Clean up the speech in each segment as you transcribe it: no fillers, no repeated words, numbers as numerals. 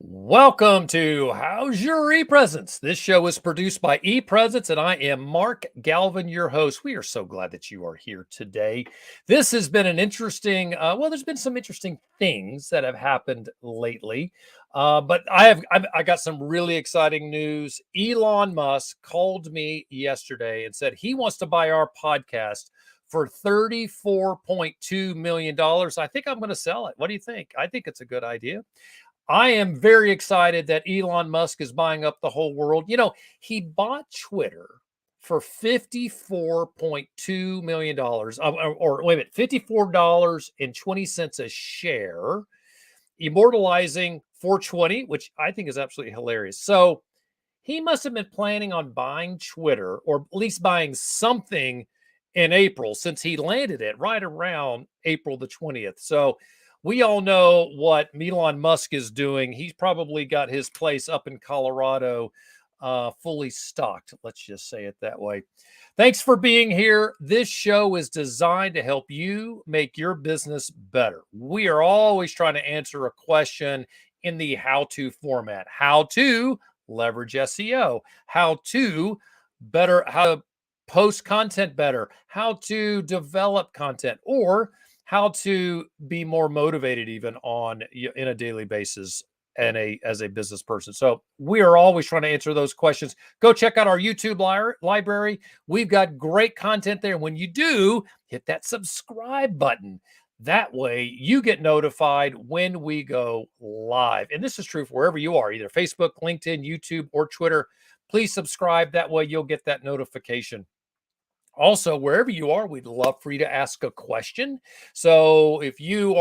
Welcome to How's Your E-Presence? This show is produced by E-Presence, and I am Mark Galvin, your host. We are so glad that you are here today. This has been an interesting, there's been some interesting things that have happened lately, but I got some really exciting news. Elon Musk called me yesterday and said he wants to buy our podcast for $34.2 million. I think I'm going to sell it. What do you think? I think it's a good idea. I am very excited that Elon Musk is buying up the whole world. You know, he bought Twitter for $54.2 million, or wait a minute, $54.20 a share, immortalizing 420, which I think is absolutely hilarious. So he must have been planning on buying Twitter, or at least buying something in April, since he landed it right around April the 20th. So we all know what Elon Musk is doing. He's probably got his place up in Colorado fully stocked. Let's just say it that way. Thanks for being here. This show is designed to help you make your business better. We are always trying to answer a question in the how-to format. How to leverage SEO, how to post content better, how to develop content, or how to be more motivated even in a daily basis and as a business person. So we are always trying to answer those questions. Go check out our YouTube library. We've got great content there. When you do, hit that subscribe button. That way you get notified when we go live. And this is true for wherever you are, either Facebook, LinkedIn, YouTube, or Twitter. Please subscribe. That way you'll get that notification. Also, wherever you are, we'd love for you to ask a question. So if you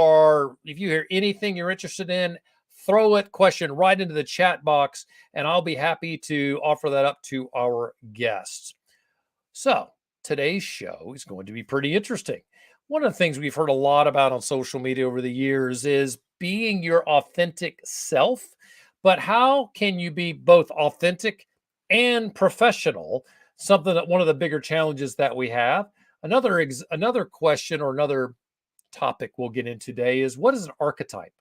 hear anything you're interested in, throw a question right into the chat box, and I'll be happy to offer that up to our guests. So today's show is going to be pretty interesting. One of the things we've heard a lot about on social media over the years is being your authentic self. But how can you be both authentic and professional? Something that one of the bigger challenges that we have. Another question, or another topic we'll get into today, is what is an archetype?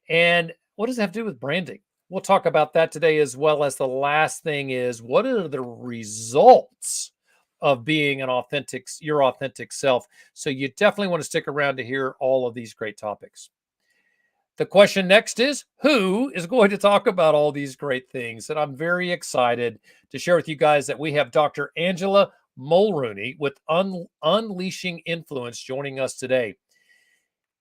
And what does it have to do with branding? We'll talk about that today, as well as the last thing is, what are the results of being your authentic self? So you definitely want to stick around to hear all of these great topics. The question next is, who is going to talk about all these great things? And I'm very excited to share with you guys that we have Dr. Angela Mulrooney with Unleashing Influence joining us today.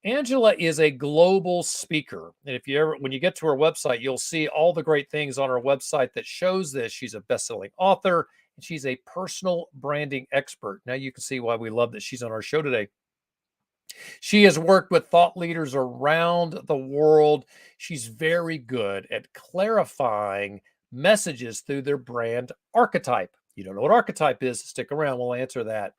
Angela is a global speaker. And when you get to her website, you'll see all the great things on her website that shows this. She's a best-selling author, and she's a personal branding expert. Now you can see why we love that she's on our show today. She has worked with thought leaders around the world. She's very good at clarifying messages through their brand archetype. You don't know what archetype is? Stick around. We'll answer that.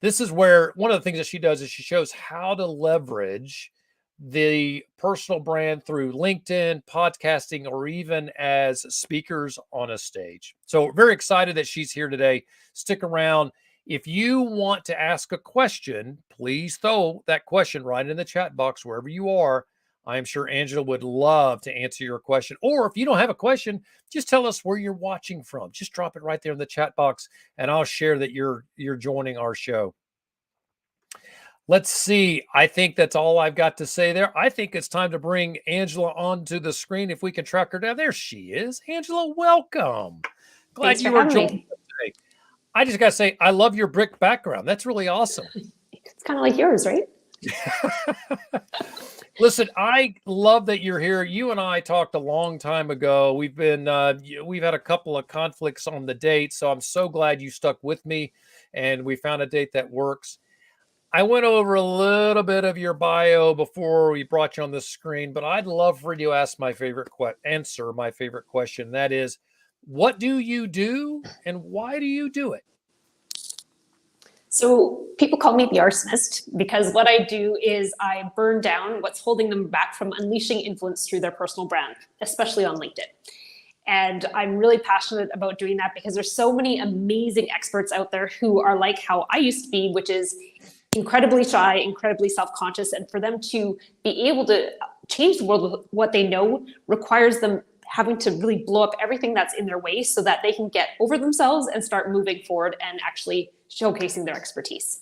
This is where one of the things that she does is she shows how to leverage the personal brand through LinkedIn, podcasting, or even as speakers on a stage. So very excited that she's here today. Stick around. If you want to ask a question, please throw that question right in the chat box wherever you are. I am sure Angela would love to answer your question. Or if you don't have a question, just tell us where you're watching from. Just drop it right there in the chat box, and I'll share that you're joining our show. Let's see. I think that's all I've got to say there. I think it's time to bring Angela onto the screen. If we can track her down. There she is. Angela, welcome. Glad you were joining us today. I just got to say, I love your brick background. That's really awesome. It's kind of like yours, right? Listen, I love that you're here. You and I talked a long time ago. We've had a couple of conflicts on the date, so I'm so glad you stuck with me, and we found a date that works. I went over a little bit of your bio before we brought you on the screen, but I'd love for you to answer my favorite question. That is, what do you do and why do you do it? So people call me the arsonist because what I do is I burn down what's holding them back from unleashing influence through their personal brand, especially on LinkedIn. And I'm really passionate about doing that because there's so many amazing experts out there who are like how I used to be, which is incredibly shy, incredibly self-conscious. And for them to be able to change the world with what they know requires them having to really blow up everything that's in their way so that they can get over themselves and start moving forward and actually showcasing their expertise.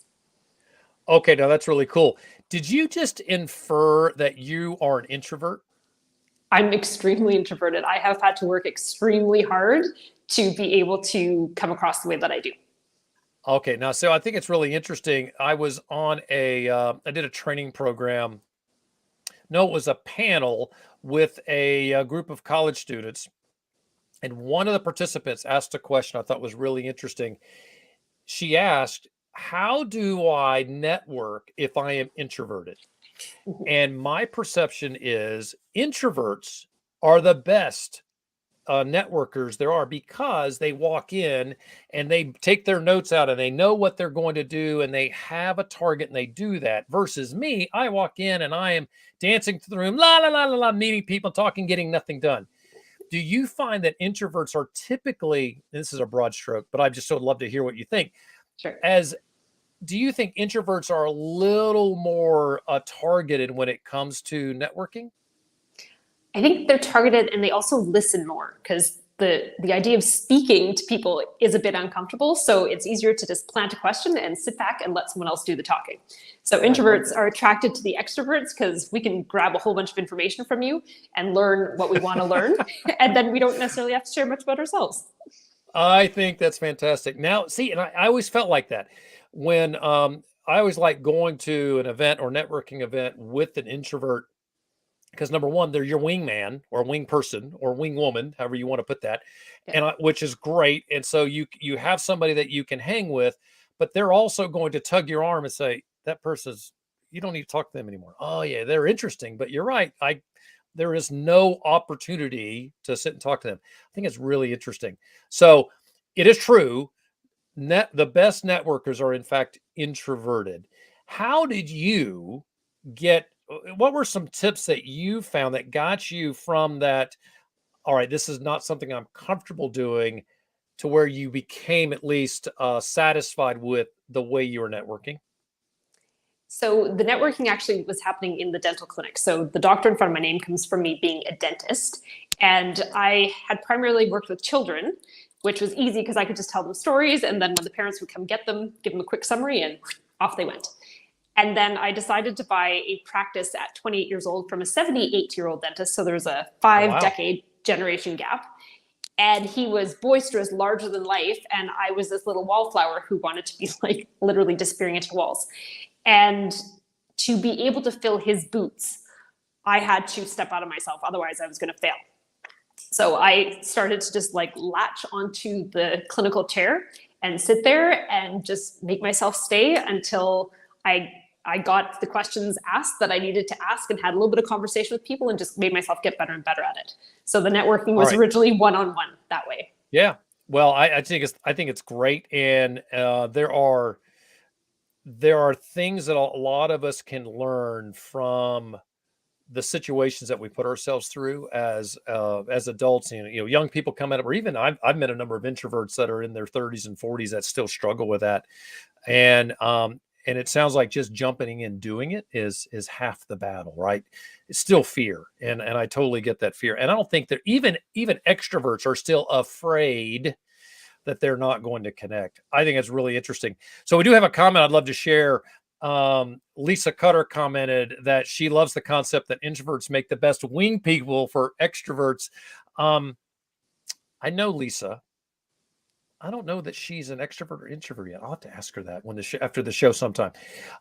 Okay, now that's really cool. Did you just infer that you are an introvert? I'm extremely introverted. I have had to work extremely hard to be able to come across the way that I do. Okay, now, so I think it's really interesting. I was on I did a training program. No, it was a panel with a group of college students. And one of the participants asked a question I thought was really interesting. She asked, how do I network if I am introverted? Mhm. And my perception is introverts are the best networkers there are because they walk in and they take their notes out and they know what they're going to do and they have a target and they do that. Versus me, I walk in and I am dancing through the room, la la la la la, meeting people, talking, getting nothing done. Do you find that introverts are typically, this is a broad stroke, but I just so love to hear what you think. Sure. As do you think introverts are a little more targeted when it comes to networking? I think they're targeted and they also listen more because the idea of speaking to people is a bit uncomfortable. So it's easier to just plant a question and sit back and let someone else do the talking. So Right. introverts are attracted to the extroverts because we can grab a whole bunch of information from you and learn what we want to learn. And then we don't necessarily have to share much about ourselves. I think that's fantastic. Now, see, and I always felt like that when I always like going to an event or networking event with an introvert because number one, they're your wingman or wing person or wing woman, however you want to put that, Yeah. and which is great. And so you have somebody that you can hang with, but they're also going to tug your arm and say that person's you don't need to talk to them anymore. Oh yeah, they're interesting, but you're right. There is no opportunity to sit and talk to them. I think it's really interesting. So it is true. The best networkers are in fact introverted. How did you get what were some tips that you found that got you from that, all right, this is not something I'm comfortable doing, to where you became at least satisfied with the way you were networking? So the networking actually was happening in the dental clinic. So the doctor in front of my name comes from me being a dentist. And I had primarily worked with children, which was easy because I could just tell them stories. And then when the parents would come get them, give them a quick summary and off they went. And then I decided to buy a practice at 28 years old from a 78-year-old dentist. So there was a Oh, wow. 5-decade generation gap. And he was boisterous, larger than life. And I was this little wallflower who wanted to be like literally disappearing into walls. And to be able to fill his boots, I had to step out of myself. Otherwise, I was going to fail. So I started to just like latch onto the clinical chair and sit there and just make myself stay until I got the questions asked that I needed to ask and had a little bit of conversation with people and just made myself get better and better at it. So the networking All was right. originally one-on-one that way. Yeah. Well, I think it's great, and there are things that a lot of us can learn from the situations that we put ourselves through as adults. Young people come at it, or even I've met a number of introverts that are in their 30s and 40s that still struggle with that. And it sounds like just jumping in doing it is half the battle, right? It's still fear, and I totally get that fear. And I don't think that even extroverts are still afraid that they're not going to connect. I think it's really interesting. So we do have a comment I'd love to share. Lisa Cutter commented that she loves the concept that introverts make the best wing people for extroverts. I know Lisa. I don't know that she's an extrovert or introvert yet. I'll have to ask her that after the show sometime.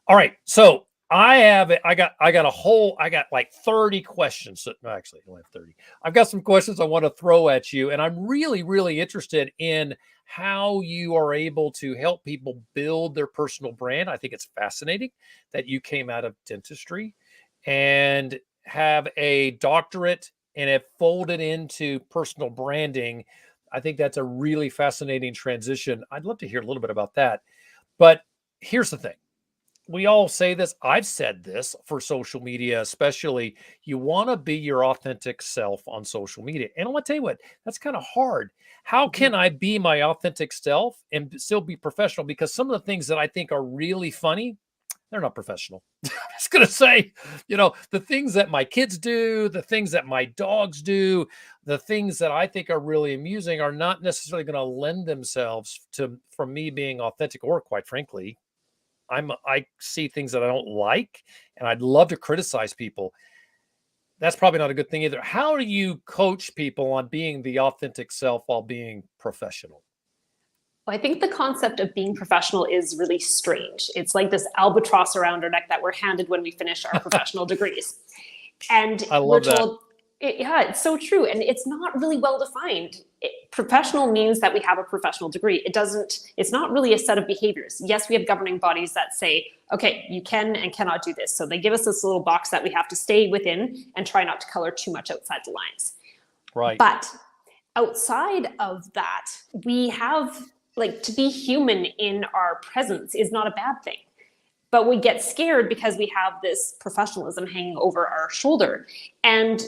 All right. So I got like 30 questions. No, actually, I only have 30. I've got some questions I want to throw at you. And I'm really, really interested in how you are able to help people build their personal brand. I think it's fascinating that you came out of dentistry and have a doctorate and have folded into personal branding. I think that's a really fascinating transition. I'd love to hear a little bit about that. But here's the thing. We all say this. I've said this for social media, especially. You want to be your authentic self on social media. And I want to tell you what, that's kind of hard. How Mhm. can I be my authentic self and still be professional? Because some of the things that I think are really funny, they're not professional. I was going to say, the things that my kids do, the things that my dogs do, the things that I think are really amusing are not necessarily going to lend themselves to from me being authentic, or quite frankly, I see things that I don't like, and I'd love to criticize people. That's probably not a good thing either. How do you coach people on being the authentic self while being professional? Well, I think the concept of being professional is really strange. It's like this albatross around our neck that we're handed when we finish our professional degrees. And I we're love that. told, yeah, it's so true. And it's not really well defined. Professional means that we have a professional degree. It's not really a set of behaviors. Yes, we have governing bodies that say, okay, you can and cannot do this. So they give us this little box that we have to stay within and try not to color too much outside the lines. Right. But outside of that, we have, like, to be human in our presence is not a bad thing. But we get scared because we have this professionalism hanging over our shoulder. And,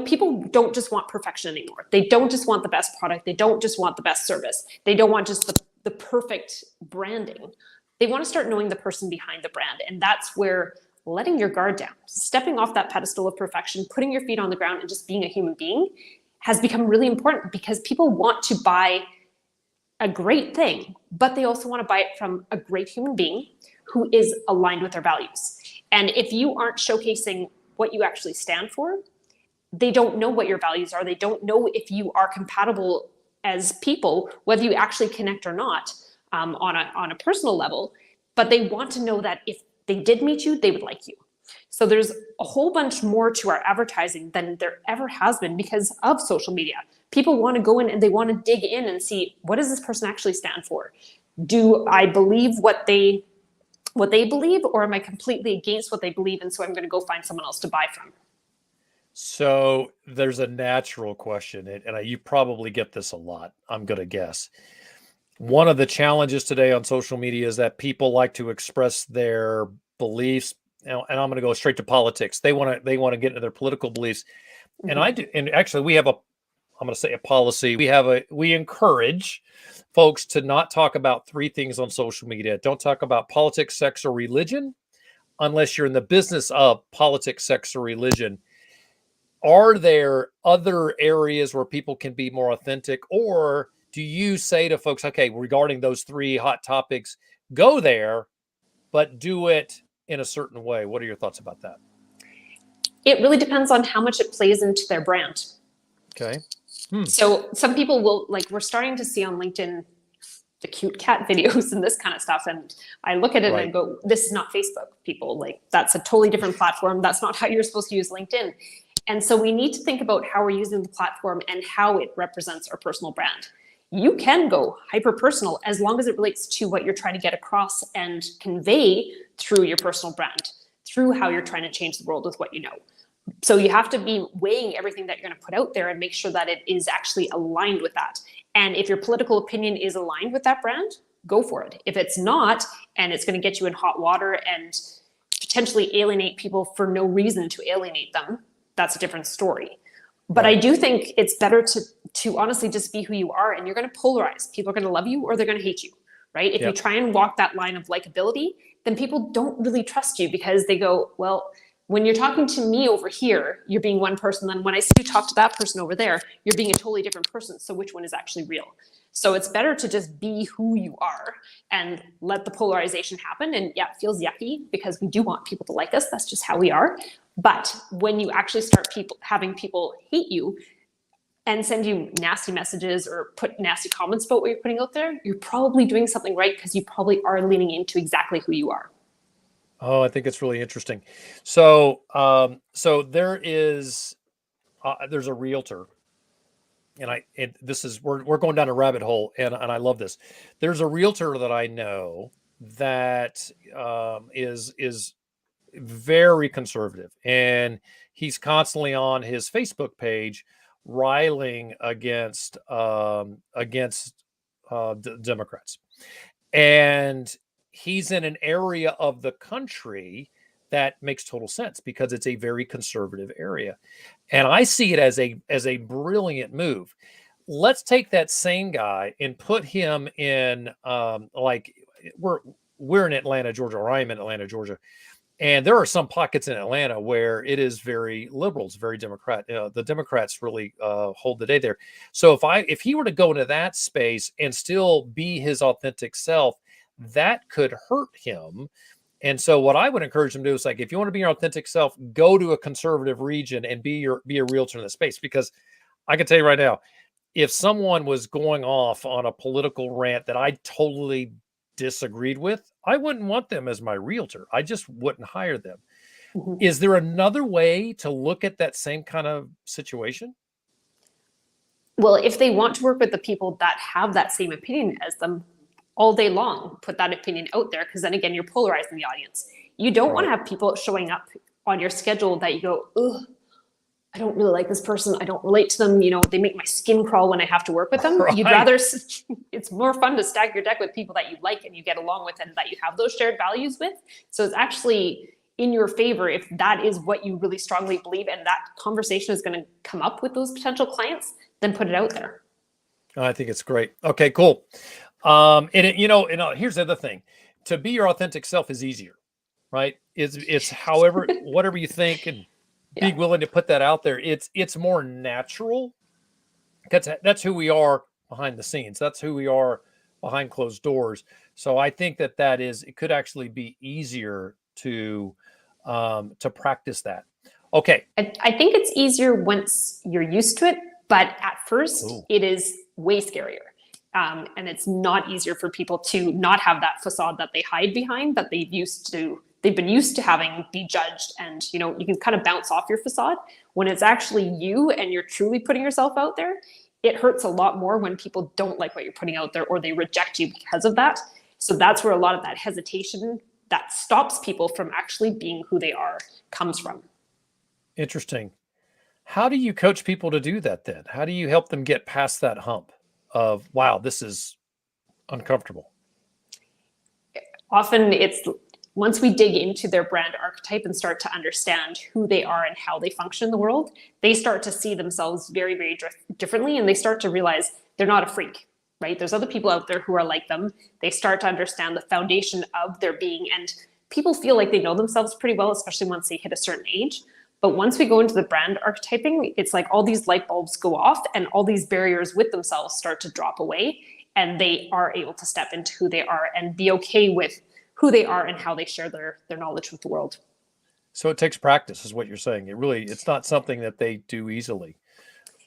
people don't just want perfection anymore. They don't just want the best product. They don't just want the best service. They don't want just the perfect branding. They want to start knowing the person behind the brand. And that's where letting your guard down, stepping off that pedestal of perfection, putting your feet on the ground and just being a human being has become really important, because people want to buy a great thing, but they also want to buy it from a great human being who is aligned with their values. And if you aren't showcasing what you actually stand for, they don't know what your values are. They don't know if you are compatible as people, whether you actually connect or not, on a personal level. But they want to know that if they did meet you, they would like you. So there's a whole bunch more to our advertising than there ever has been because of social media. People want to go in and they want to dig in and see, what does this person actually stand for? Do I believe what they believe, or am I completely against what they believe, and so I'm going to go find someone else to buy from? So there's a natural question, and you probably get this a lot, I'm going to guess. One of the challenges today on social media is that people like to express their beliefs, and I'm going to go straight to politics. They want to get into their political beliefs, and I do. And actually, we have I'm going to say a policy. We encourage folks to not talk about three things on social media. Don't talk about politics, sex, or religion, unless you're in the business of politics, sex, or religion. Are there other areas where people can be more authentic, or do you say to folks, okay, regarding those three hot topics, go there, but do it in a certain way? What are your thoughts about that? It really depends on how much it plays into their brand. Okay. So some people will, like, we're starting to see on LinkedIn the cute cat videos and this kind of stuff. And I look at it and I go, this is not Facebook, people. Like, that's a totally different platform. That's not how you're supposed to use LinkedIn. And so we need to think about how we're using the platform and how it represents our personal brand. You can go hyper personal as long as it relates to what you're trying to get across and convey through your personal brand, through how you're trying to change the world with what you know. So you have to be weighing everything that you're going to put out there and make sure that it is actually aligned with that. And if your political opinion is aligned with that brand, go for it. If it's not, and it's going to get you in hot water and potentially alienate people for no reason to alienate them, that's a different story. But I do think it's better to honestly just be who you are, and you're going to polarize. People are going to love you or they're going to hate you, right? If you try and walk that line of likability, then people don't really trust you, because they go, well, when you're talking to me over here, you're being one person. Then when I see you talk to that person over there, you're being a totally different person. So which one is actually real? So it's better to just be who you are and let the polarization happen. And yeah, it feels yucky because we do want people to like us. That's just how we are. But when you actually start having people hate you and send you nasty messages or put nasty comments about what you're putting out there, you're probably doing something right, because you probably are leaning into exactly who you are. Oh, I think it's really interesting. So, there's a realtor, and we're going down a rabbit hole, and I love this. There's a realtor that I know that is very conservative, and he's constantly on his Facebook page riling against Democrats, and he's in an area of the country that makes total sense because it's a very conservative area, and I see it as a brilliant move. Let's take that same guy and put him in we're in Atlanta, Georgia, or I am in Atlanta, Georgia. And there are some pockets in Atlanta where it is very liberal, it's very Democrat. The Democrats really hold the day there. So if he were to go into that space and still be his authentic self, that could hurt him. And so what I would encourage him to do is, like, if you want to be your authentic self, go to a conservative region and be a realtor in the space. Because I can tell you right now, if someone was going off on a political rant that I totally disagreed with, I wouldn't want them as my realtor. I just wouldn't hire them. Mhm. Is there another way to look at that same kind of situation? Well, if they want to work with the people that have that same opinion as them all day long, put that opinion out there, because then again, you're polarizing the audience. You don't want to Right. have people showing up on your schedule that you go, ugh, I don't really like this person. I don't relate to them. They make my skin crawl when I have to work with them. You'd Right. rather, it's more fun to stack your deck with people that you like and you get along with and that you have those shared values with. So it's actually in your favor if that is what you really strongly believe and that conversation is going to come up with those potential clients, then put it out there. I think it's great. Okay, cool. Here's the other thing: to be your authentic self is easier, right? It's however, whatever you think, and Yeah. being willing to put that out there. It's more natural. That's who we are behind the scenes. That's who we are behind closed doors. So I think it could actually be easier to practice that. Okay. I think it's easier once you're used to it, but at first Ooh. it is way scarier. And it's not easier for people to not have that facade that they hide behind that they've been used to having be judged. And, you can kind of bounce off your facade. When it's actually you and you're truly putting yourself out there, it hurts a lot more when people don't like what you're putting out there or they reject you because of that. So that's where a lot of that hesitation that stops people from actually being who they are comes from. Interesting. How do you coach people to do that then? How do you help them get past that hump of, wow, this is uncomfortable? Often it's once we dig into their brand archetype and start to understand who they are and how they function in the world, they start to see themselves very, very differently. And they start to realize they're not a freak, right? There's other people out there who are like them. They start to understand the foundation of their being. And people feel like they know themselves pretty well, especially once they hit a certain age. But once we go into the brand archetyping, it's like all these light bulbs go off and all these barriers with themselves start to drop away. And they are able to step into who they are and be okay with who they are and how they share their knowledge with the world. So it takes practice, is what you're saying. It's not something that they do easily.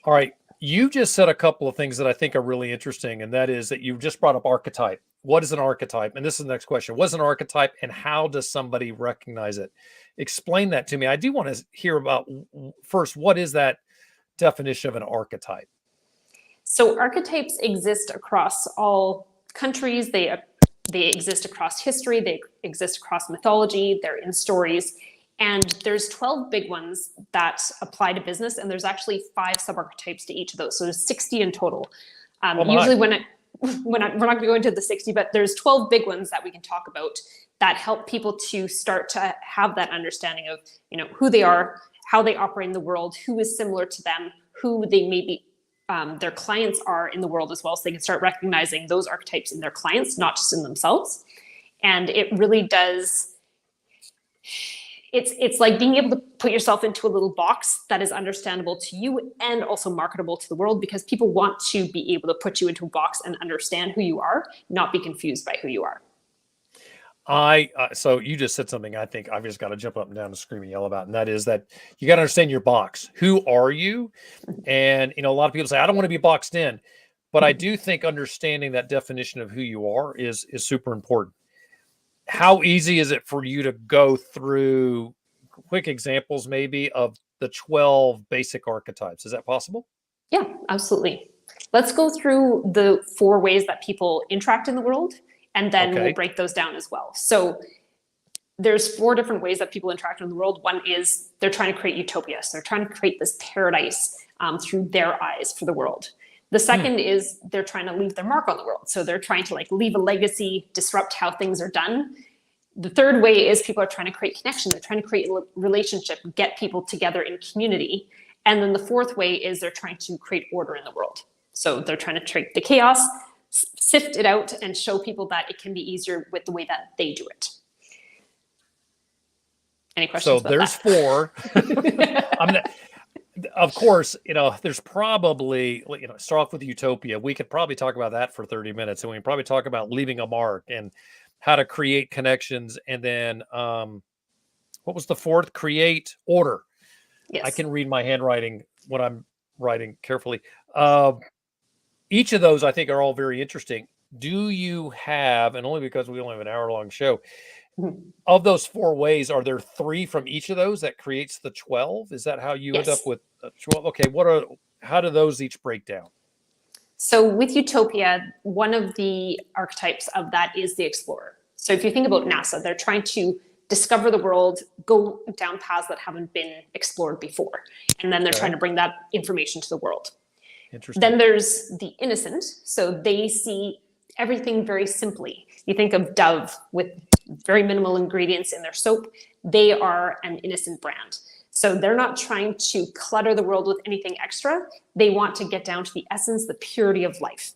All right. You just said a couple of things that I think are really interesting, and that is that you just brought up archetype. What is an archetype? And this is the next question. What is an archetype and how does somebody recognize it? Explain that to me. I do want to hear about, first, what is that definition of an archetype? So archetypes exist across all countries. They exist across history. They exist across mythology. They're in stories. And there's 12 big ones that apply to business. And there's actually 5 sub-archetypes to each of those. So there's 60 in total. Usually we're not going to go into the 60, but there's 12 big ones that we can talk about that help people to start to have that understanding of, who they are, how they operate in the world, who is similar to them, who they maybe their clients are in the world as well. So they can start recognizing those archetypes in their clients, not just in themselves. And it really does, it's like being able to put yourself into a little box that is understandable to you and also marketable to the world, because people want to be able to put you into a box and understand who you are, not be confused by who you are. So you just said something I think I've just got to jump up and down and scream and yell about, and that is that you got to understand your box. Who are you? And, a lot of people say, I don't want to be boxed in, but I do think understanding that definition of who you are is super important. How easy is it for you to go through quick examples maybe of the 12 basic archetypes? Is that possible? Yeah, absolutely. Let's go through the 4 ways that people interact in the world, and then we'll break those down as well. So there's 4 different ways that people interact in the world. One is they're trying to create utopia. So they're trying to create this paradise through their eyes for the world. The second is they're trying to leave their mark on the world. So they're trying to leave a legacy, disrupt how things are done. The third way is people are trying to create connection. They're trying to create a relationship, get people together in community. And then the fourth way is they're trying to create order in the world. So they're trying to create the chaos. sift it out and show people that it can be easier with the way that they do it. Any questions So about there's that? 4. I'm gonna, of course, there's probably, start off with Utopia. We could probably talk about that for 30 minutes, and we can probably talk about leaving a mark and how to create connections. And then, what was the 4th? Create order. Yes. I can read my handwriting when I'm writing carefully. Each of those, I think, are all very interesting. Do you have, and only because we only have an hour-long show, of those 4 ways, are there 3 from each of those that creates the 12? Is that how you end up with 12? Okay, how do those each break down? So with Utopia, one of the archetypes of that is the explorer. So if you think about NASA, they're trying to discover the world, go down paths that haven't been explored before. And then they're trying to bring that information to the world. Interesting. Then there's the innocent. So they see everything very simply. You think of Dove with very minimal ingredients in their soap. They are an innocent brand. So they're not trying to clutter the world with anything extra. They want to get down to the essence, the purity of life.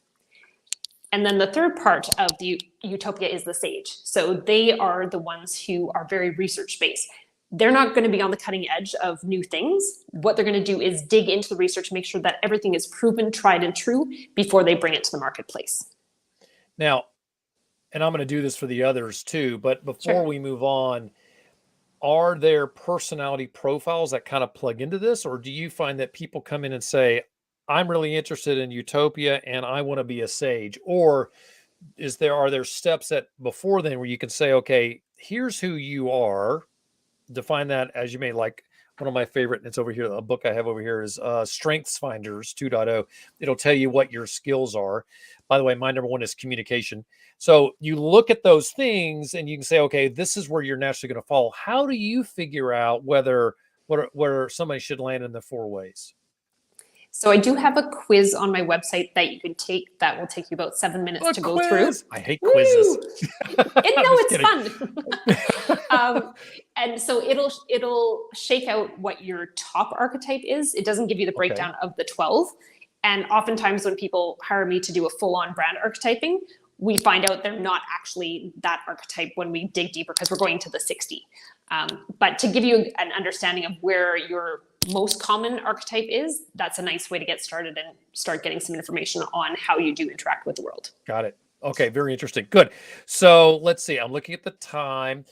And then the third part of the Utopia is the sage. So they are the ones who are very research-based. They're not going to be on the cutting edge of new things. What they're going to do is dig into the research, make sure that everything is proven, tried, and true before they bring it to the marketplace. Now, and I'm going to do this for the others too, but before we move on, are there personality profiles that kind of plug into this? Or do you find that people come in and say, I'm really interested in Utopia and I want to be a sage? Or are there steps that before then where you can say, okay, here's who you are, define that as you may. Like one of my favorite, it's over here, a book I have over here is Strengths Finders 2.0. It'll tell you what your skills are. By the way, my number 1 is communication. So you look at those things and you can say, okay, this is where you're naturally going to fall. How do you figure out whether somebody should land in the 4 ways? So I do have a quiz on my website that you can take that will take you about 7 minutes to go through. I hate quizzes. It's fun. And so it'll shake out what your top archetype is. It doesn't give you the breakdown of the 12. And oftentimes when people hire me to do a full-on brand archetyping, we find out they're not actually that archetype when we dig deeper because we're going to the 60. But to give you an understanding of where your most common archetype is, that's a nice way to get started and start getting some information on how you do interact with the world. Got it. Okay, very interesting. Good. So let's see. I'm looking at the time.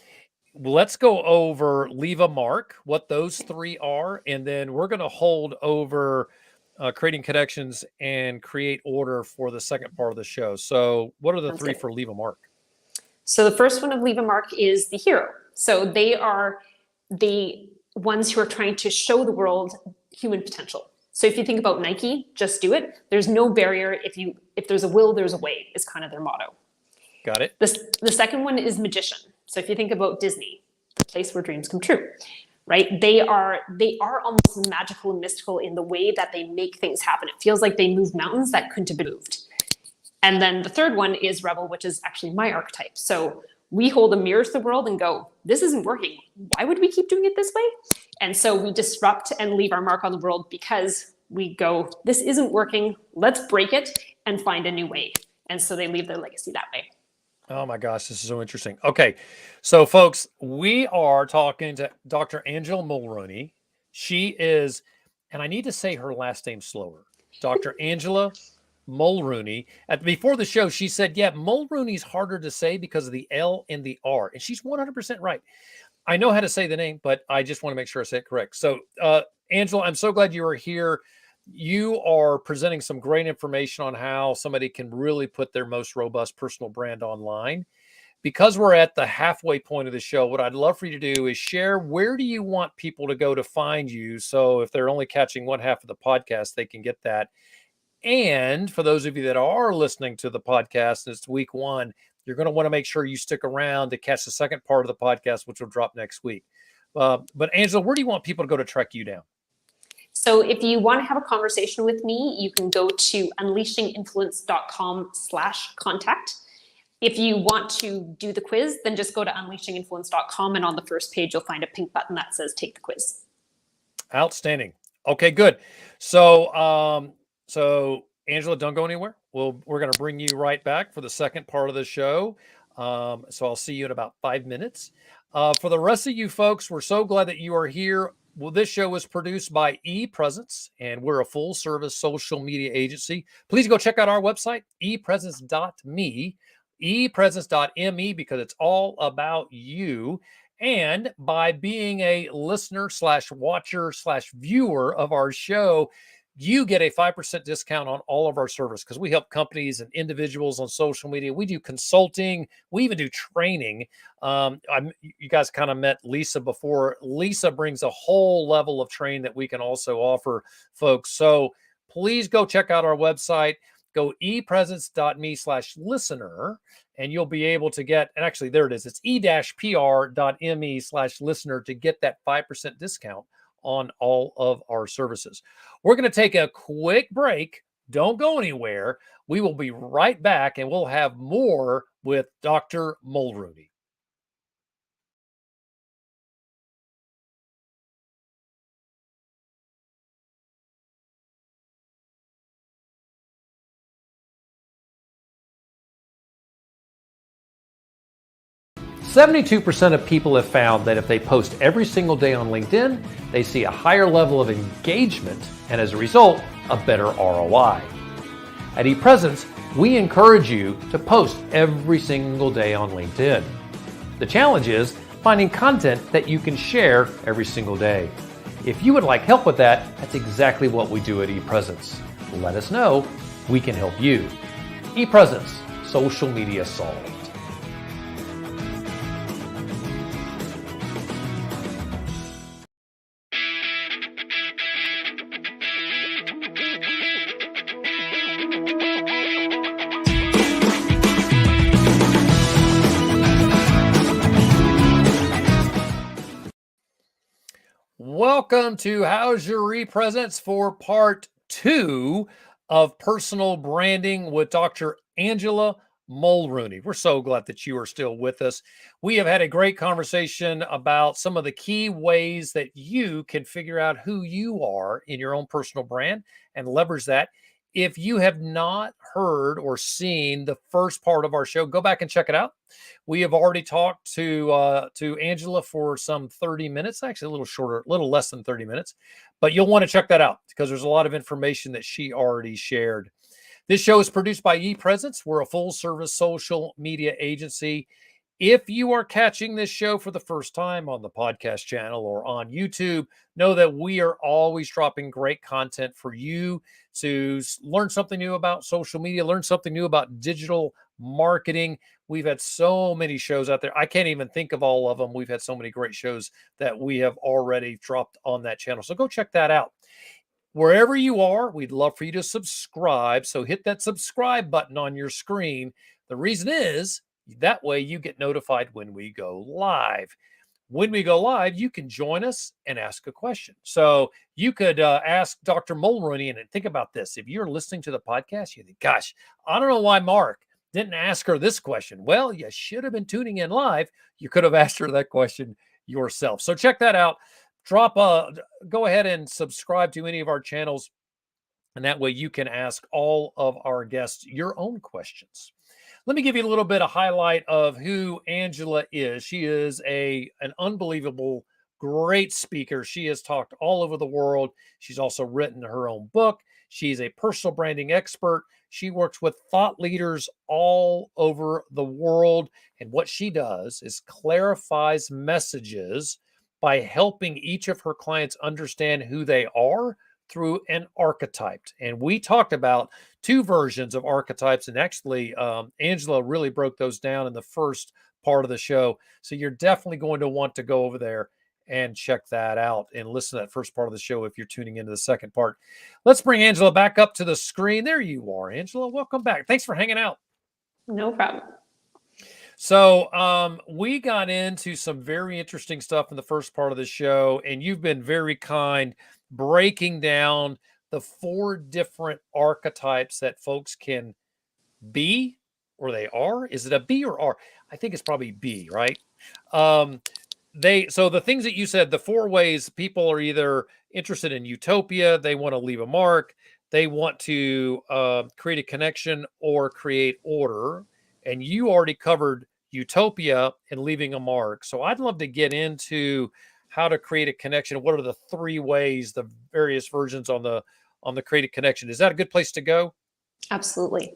Let's go over leave a mark, what those 3 are, and then we're going to hold over creating connections and create order for the second part of the show. So what are the 3 for leave a mark? So the first one of leave a mark is the hero. So they are the ones who are trying to show the world human potential. So if you think about Nike, just do it. There's no barrier. If there's a will, there's a way, is kind of their motto. Got it. The second one is magician. So if you think about Disney, the place where dreams come true, right? They are almost magical and mystical in the way that they make things happen. It feels like they move mountains that couldn't have been moved. And then the third one is rebel, which is actually my archetype. So we hold a mirror to the world and go, this isn't working. Why would we keep doing it this way? And so we disrupt and leave our mark on the world because we go, this isn't working. Let's break it and find a new way. And so they leave their legacy that way. Oh my gosh, this is so interesting. Okay, so folks, we are talking to Dr. Angela Mulrooney. She is, and I need to say her last name slower, Dr. Angela Mulrooney. Before the show, she said, yeah, Mulrooney's harder to say because of the L and the R. And she's 100% right. I know how to say the name, but I just want to make sure I say it correct. So, Angela, I'm so glad you are here. You are presenting some great information on how somebody can really put their most robust personal brand online. Because we're at the halfway point of the show, what I'd love for you to do is share, where do you want people to go to find you? So if they're only catching one half of the podcast, they can get that. And for those of you that are listening to the podcast, and it's week 1, you're going to want to make sure you stick around to catch the second part of the podcast, which will drop next week. But Angela, where do you want people to go to track you down? So if you want to have a conversation with me, you can go to unleashinginfluence.com/contact. If you want to do the quiz, then just go to unleashinginfluence.com, and on the first page, you'll find a pink button that says take the quiz. Outstanding. Okay, good. So Angela, don't go anywhere. We're going to bring you right back for the second part of the show. So I'll see you in about 5 minutes. For the rest of you folks, we're so glad that you are here. Well, this show is produced by ePresence, and we're a full-service social media agency. Please go check out our website, epresence.me, epresence.me, because it's all about you. And by being a listener / watcher / viewer of our show, you get a 5% discount on all of our service, because we help companies and individuals on social media. We do consulting. We even do training. You guys kind of met Lisa before. Lisa brings a whole level of training that we can also offer folks. So please go check out our website. Go epresence.me/listener, and you'll be able to get, and actually there it is. It's e-pr.me/listener to get that 5% discount on all of our services. We're going to take a quick break. Don't go anywhere. We will be right back, and we'll have more with Dr. Mulrooney. "72% of people have found that if they post every single day on LinkedIn, they see a higher level of engagement and, as a result, a better ROI. At ePresence, we encourage you to post every single day on LinkedIn. The challenge is finding content that you can share every single day. If you would like help with that, that's exactly what we do at ePresence. Let us know. We can help you. ePresence, social media solved." Welcome to How's Your ePresence for part 2 of personal branding with Dr. Angela Mulrooney. We're so glad that you are still with us. We have had a great conversation about some of the key ways that you can figure out who you are in your own personal brand and leverage that. If you have not heard or seen the first part of our show, go back and check it out. We have already talked to Angela for some 30 minutes, actually a little shorter, a little less than 30 minutes, but you'll want to check that out because there's a lot of information that she already shared. This show is produced by ePresence. We're a full-service social media agency. If you are catching this show for the first time on the podcast channel or on YouTube, know that we are always dropping great content for you to learn something new about social media, learn something new about digital marketing. We've had so many shows out there. I can't even think of all of them. We've had so many great shows that we have already dropped on that channel. So go check that out. Wherever you are, we'd love for you to subscribe. So hit that subscribe button on your screen. The reason is that way you get notified when we go live. When we go live, you can join us and ask a question. So you could ask Dr. Mulrooney, and think about this. If you're listening to the podcast, you think, gosh, I don't know why Mark didn't ask her this question. Well, you should have been tuning in live. You could have asked her that question yourself. So check that out. Go ahead and subscribe to any of our channels, and that way you can ask all of our guests your own questions. Let me give you a little bit of highlight of who Angela is. She is an unbelievable, great speaker. She has talked all over the world. She's also written her own book. She's a personal branding expert. She works with thought leaders all over the world. And what she does is clarifies messages by helping each of her clients understand who they are through an archetype. And we talked about 2 versions of archetypes. And actually, Angela really broke those down in the first part of the show. So you're definitely going to want to go over there and check that out and listen to that first part of the show if you're tuning into the second part. Let's bring Angela back up to the screen. There you are, Angela. Welcome back. Thanks for hanging out. No problem. So we got into some very interesting stuff in the first part of the show, and you've been very kind breaking down the 4 different archetypes that folks can be, or they are. Is it a B or R? I think it's probably B, right? So the things that you said, the 4 ways people are either interested in utopia, they want to leave a mark, they want to create a connection or create order. And you already covered utopia and leaving a mark. So I'd love to get into how to create a connection. What are the three ways, the various versions on the creative connection? Is that a good place to go? Absolutely.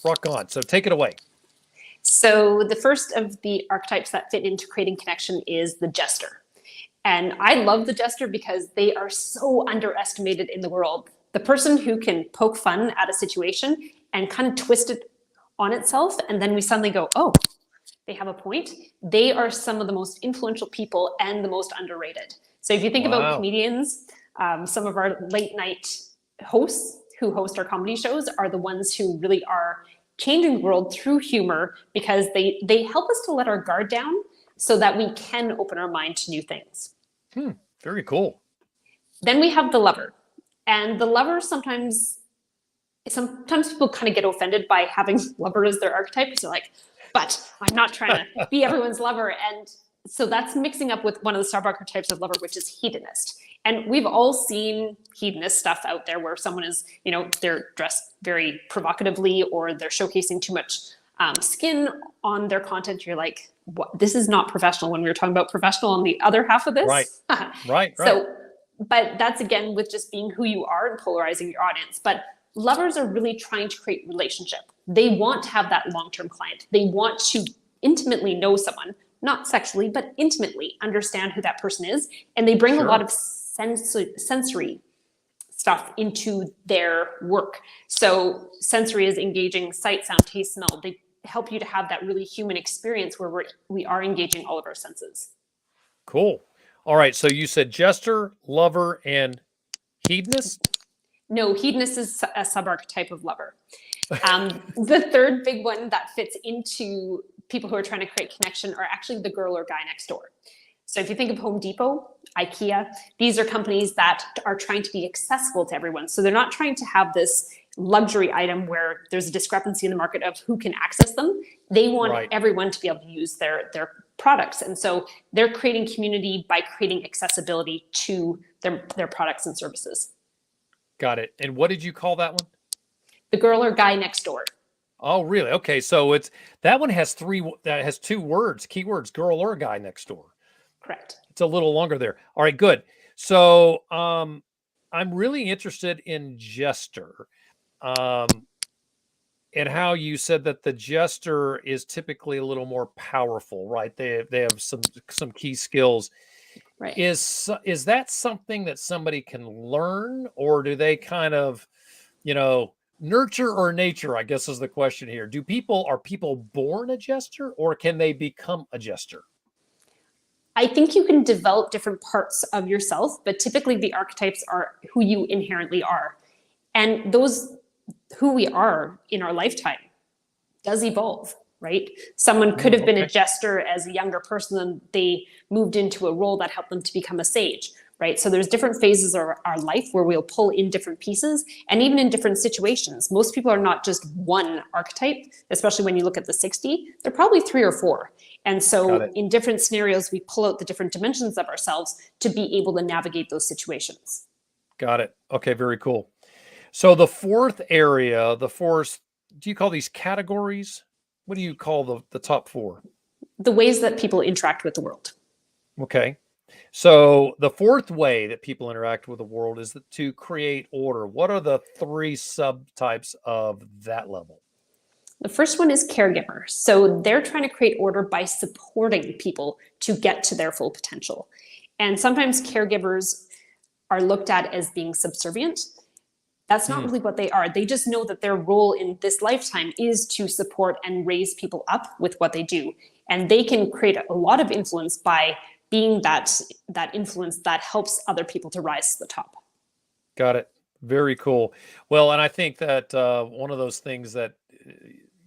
Rock on. So take it away. So the first of the archetypes that fit into creating connection is the jester. And I love the jester because they are so underestimated in the world. The person who can poke fun at a situation and kind of twist it on itself, and then we suddenly go, oh, they have a point. They are some of the most influential people and the most underrated. So if you think about comedians, some of our late night hosts who host our comedy shows are the ones who really are changing the world through humor, because they help us to let our guard down so that we can open our mind to new things. Very cool. Then we have the lover. And the lover, sometimes people kind of get offended by having lover as their archetype. So like, but I'm not trying to be everyone's lover. And so that's mixing up with one of the sub-archetypes of lover, which is hedonist. And we've all seen hedonist stuff out there where someone is, they're dressed very provocatively, or they're showcasing too much skin on their content. You're like, what? This is not professional, when we were talking about professional on the other half of this. Right. So, but that's again with just being who you are and polarizing your audience. But lovers are really trying to create relationship. They want to have that long-term client. They want to intimately know someone, not sexually, but intimately understand who that person is. And they bring a lot of sensory stuff into their work. So sensory is engaging sight, sound, taste, smell. They help you to have that really human experience where we are engaging all of our senses. Cool. All right. So you said jester, lover, and hedonist? No, hedonist is a sub-archetype of lover. The third big one that fits into people who are trying to create connection are actually the girl or guy next door. So if you think of Home Depot, IKEA, these are companies that are trying to be accessible to everyone. So they're not trying to have this luxury item where there's a discrepancy in the market of who can access them. They want everyone to be able to use their products. And so they're creating community by creating accessibility to their products and services. Got it. And what did you call that one? The girl or guy next door. Oh, really? Okay. So that one has two words, keywords, girl or guy next door. Correct. It's a little longer there. All right, good. So I'm really interested in jester, and how you said that the jester is typically a little more powerful, right? They have some key skills. Right. Is that something that somebody can learn, or do they kind of, nurture or nature, I guess is the question here. Are people born a jester, or can they become a jester? I think you can develop different parts of yourself, but typically the archetypes are who you inherently are. And those who we are in our lifetime does evolve, right? Someone could have been a jester as a younger person, and they moved into a role that helped them to become a sage, right? So there's different phases of our life where we'll pull in different pieces, and even in different situations. Most people are not just one archetype, especially when you look at the 60, they're probably 3 or 4. And so in different scenarios, we pull out the different dimensions of ourselves to be able to navigate those situations. Got it. Okay, very cool. So the fourth area, do you call these categories? What do you call the top 4? The ways that people interact with the world. Okay. So the fourth way that people interact with the world is to create order. What are the 3 subtypes of that level? The first one is caregiver. So they're trying to create order by supporting people to get to their full potential. And sometimes caregivers are looked at as being subservient. That's not really what they are. They just know that their role in this lifetime is to support and raise people up with what they do. And they can create a lot of influence by being that influence that helps other people to rise to the top. Got it. Very cool. Well, and I think that one of those things that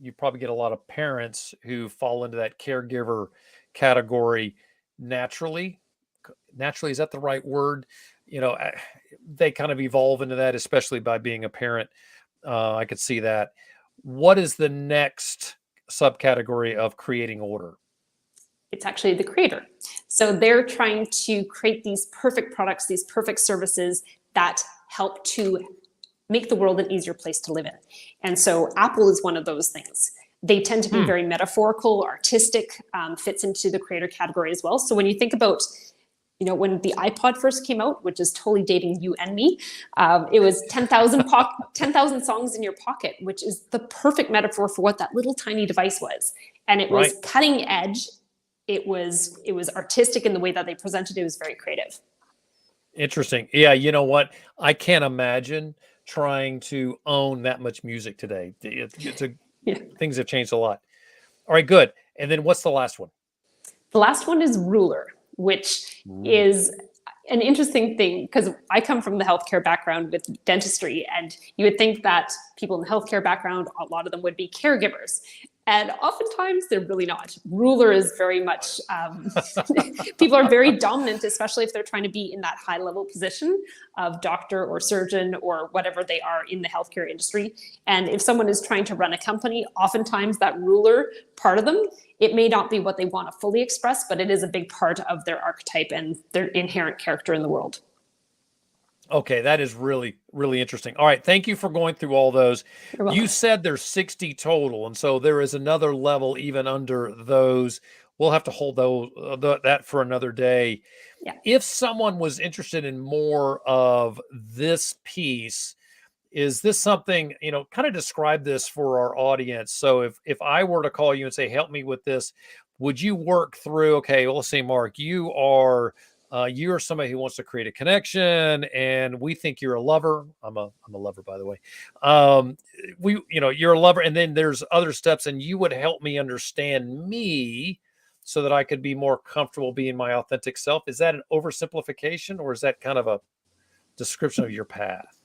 you probably get a lot of parents who fall into that caregiver category naturally. Naturally, is that the right word? They kind of evolve into that, especially by being a parent. I could see that. What is the next subcategory of creating order? It's actually the creator. So they're trying to create these perfect products, these perfect services that help to make the world an easier place to live in. And so Apple is one of those things. They tend to be very metaphorical, artistic, fits into the creator category as well. So when you think about, when the iPod first came out, which is totally dating you and me, it was 10,000 songs in your pocket, which is the perfect metaphor for what that little tiny device was. And it was cutting edge. It was artistic in the way that they presented it. It was very creative. Interesting. Yeah, you know what? I can't imagine trying to own that much music today. Things have changed a lot. All right, good. And then what's the last one? The last one is ruler, which is an interesting thing because I come from the healthcare background with dentistry, and you would think that people in the healthcare background, a lot of them would be caregivers. And oftentimes they're really not. Ruler is very much, people are very dominant, especially if they're trying to be in that high level position of doctor or surgeon or whatever they are in the healthcare industry. And if someone is trying to run a company, oftentimes that ruler part of them, it may not be what they want to fully express, but it is a big part of their archetype and their inherent character in the world. Okay, that is really, really interesting. All right, thank you for going through all those. You said there's 60 total, and so there is another level even under those. We'll have to hold that for another day. Yeah. If someone was interested in more of this piece, is this something, kind of describe this for our audience. So if I were to call you and say, help me with this, would you work through, okay, well, let's say, Mark, you're somebody who wants to create a connection, and we think you're a lover. I'm a lover, by the way. You're a lover, and then there's other steps, and you would help me understand me so that I could be more comfortable being my authentic self. Is that an oversimplification, or is that kind of a description of your path?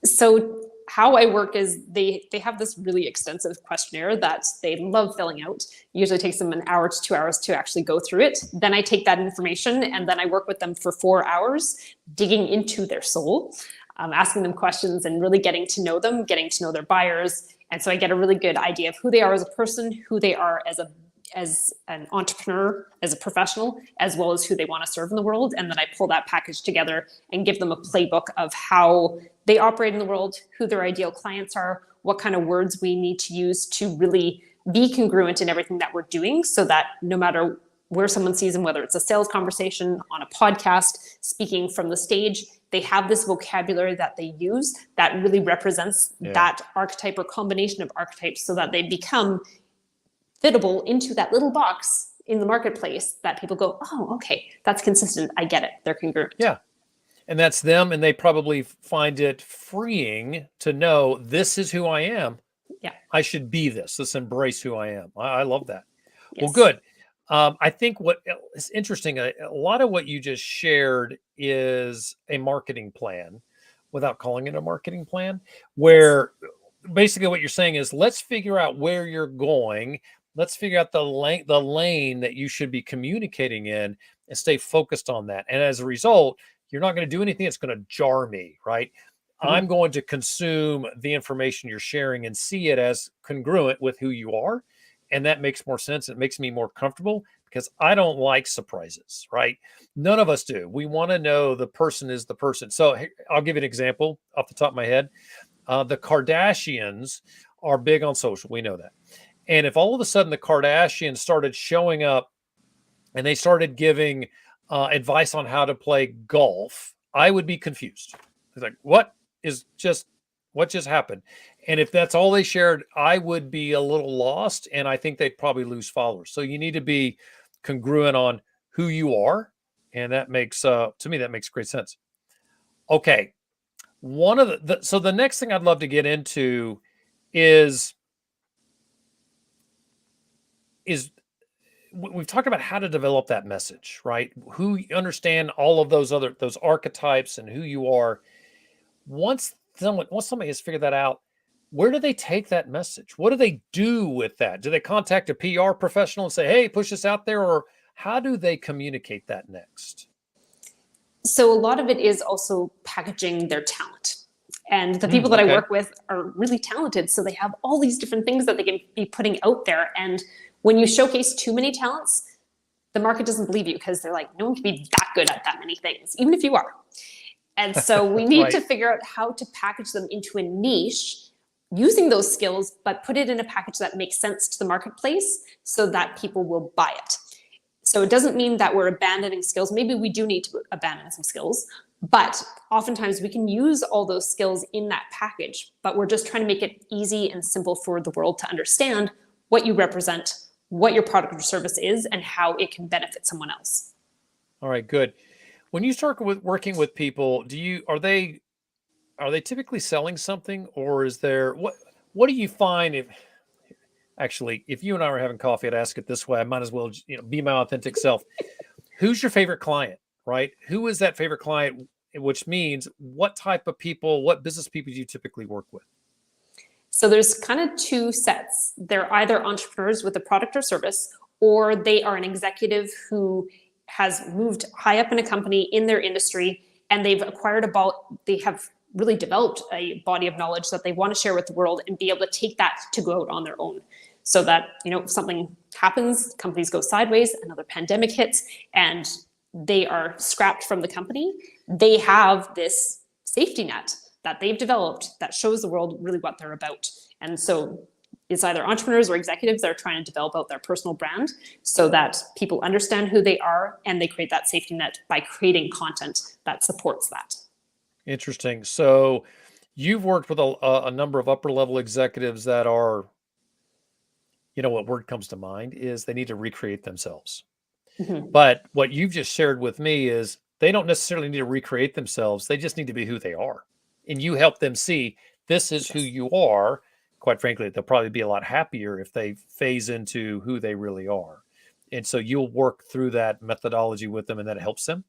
So how I work is they have this really extensive questionnaire that they love filling out. It usually takes them an hour to 2 hours to actually go through it. Then I take that information and then I work with them for 4 hours, digging into their soul, asking them questions and really getting to know them, getting to know their buyers. And so I get a really good idea of who they are as a person, who they are as an entrepreneur, as a professional, as well as who they want to serve in the world. And then I pull that package together and give them a playbook of how they operate in the world, who their ideal clients are, what kind of words we need to use to really be congruent in everything that we're doing, so that no matter where someone sees them, whether it's a sales conversation, on a podcast, speaking from the stage, they have this vocabulary that they use that really represents that archetype or combination of archetypes, so that they become fittable into that little box in the marketplace that people go, oh, okay, that's consistent. I get it. They're congruent. Yeah. And that's them. And they probably find it freeing to know this is who I am. Yeah. I should be this. Let's embrace who I am. I love that. Yes. Well, good. I think what is interesting, a lot of what you just shared is a marketing plan, without calling it a marketing plan, where basically what you're saying is, let's figure out where you're going. Let's figure out the lane that you should be communicating in, and stay focused on that. And as a result, you're not going to do anything that's going to jar me, right? Mm-hmm. I'm going to consume the information you're sharing and see it as congruent with who you are. And that makes more sense. It makes me more comfortable, because I don't like surprises, right? None of us do. We want to know the person is the person. So I'll give you an example off the top of my head. The Kardashians are big on social. We know that. And if all of a sudden the Kardashians started showing up and they started giving advice on how to play golf, I would be confused. It's like, what just happened? And if that's all they shared, I would be a little lost, and I think they'd probably lose followers. So you need to be congruent on who you are. And that makes, to me, that makes great sense. Okay. So the next thing I'd love to get into is we've talked about how to develop that message, right? Who you understand all of those archetypes and who you are. Once somebody has figured that out, where do they take that message? What do they do with that? Do they contact a PR professional and say, hey, push this out there? Or how do they communicate that next? So a lot of it is also packaging their talent. And the people that I work with are really talented. So they have all these different things that they can be putting out there. And when you showcase too many talents, the market doesn't believe you, because they're like, no one can be that good at that many things, even if you are. And so we need Right. to figure out how to package them into a niche using those skills, but put it in a package that makes sense to the marketplace so that people will buy it. So it doesn't mean that we're abandoning skills. Maybe we do need to abandon some skills, but oftentimes we can use all those skills in that package, but we're just trying to make it easy and simple for the world to understand what you represent, what your product or service is, and how it can benefit someone else. All right, good. When you start working with people, are they typically selling something, or is there what do you find if actually if you and I were having coffee, I'd ask it this way. I might as well be my authentic self. Who's your favorite client, right? Who is that favorite client? Which means what type of people, what business people do you typically work with? So there's kind of two sets. They're either entrepreneurs with a product or service, or they are an executive who has moved high up in a company in their industry, and they have really developed a body of knowledge that they want to share with the world and be able to take that to go out on their own. So that, if something happens, companies go sideways, another pandemic hits, and they are scrapped from the company, they have this safety net that they've developed that shows the world really what they're about. And so it's either entrepreneurs or executives that are trying to develop out their personal brand so that people understand who they are, and they create that safety net by creating content that supports that. Interesting. So you've worked with a number of upper level executives that are, what word comes to mind is they need to recreate themselves. Mm-hmm. But what you've just shared with me is they don't necessarily need to recreate themselves. They just need to be who they are. And you help them see this is who you are. Quite frankly, they'll probably be a lot happier if they phase into who they really are. And so you'll work through that methodology with them, and that helps them.